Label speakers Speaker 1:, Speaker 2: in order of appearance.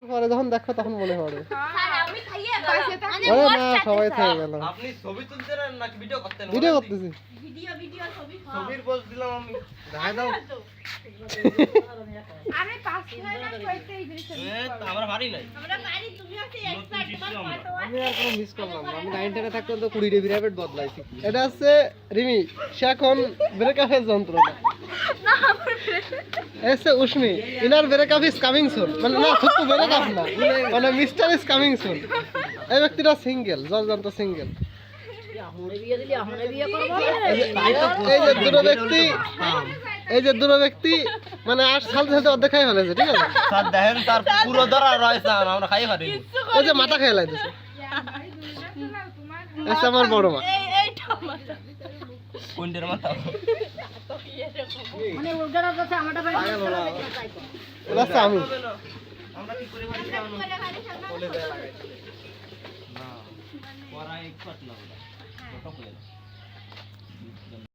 Speaker 1: পরে যখন দেখো তখন মনে পড়ে।
Speaker 2: স্যার আমি খাইয়ে
Speaker 1: আরে না সবাই থেকে গেল।
Speaker 3: আপনি ছবি তুলতেন নাকি ভিডিও করতেন?
Speaker 1: ভিডিও করতেছি।
Speaker 2: ভিডিও ছবি
Speaker 3: ছবির পোজ দিলাম আমি।
Speaker 1: দেখা দাও।
Speaker 2: আরে পাস হয় না কইতে এই জিনিস
Speaker 3: আমরা পারি নাই।
Speaker 2: আমরা পারি তুমি হচ্ছে এক্সপার্ট তোমার ফটো
Speaker 1: আমি আর কোনো মিস করলাম না। আমি 9 10 থাকতে তো 20 টা প্রাইভেট বদলাইছি। এটা হচ্ছে রিমি, সে এখন ব্রেকআপের যন্ত্রণা।
Speaker 2: না আমার
Speaker 1: এসে Ushmi, inner breakup is coming soon. মানে না শুধু ব্রেকআপ না, মানে মিস্টার ইজ কামিং সুন। এই ব্যক্তিটা সিঙ্গেল, জলজান্ত সিঙ্গেল। এই যে দুটো ব্যক্তি মানে 8 সাল ধরে অর্ধেক খাই ফেলেছে, ঠিক আছে?
Speaker 3: স্যার দেখেন তার পুরো ধরা রয়েছে আমরা খাই পারি।
Speaker 1: ওই যে মাথা খেয়ে লাইতেছে। এসে আমার বড় মা।
Speaker 2: এইটা মাথা
Speaker 3: কোনটার মাথা?
Speaker 2: মানে ওলগাটা আছে আমারটা ভাই
Speaker 1: ওটা হচ্ছে আমি।
Speaker 3: আমরা কি করে পারি জানো? বলে দেয়া লাগে। না পড়া এক্সপার্ট না আমরা। ফটো করে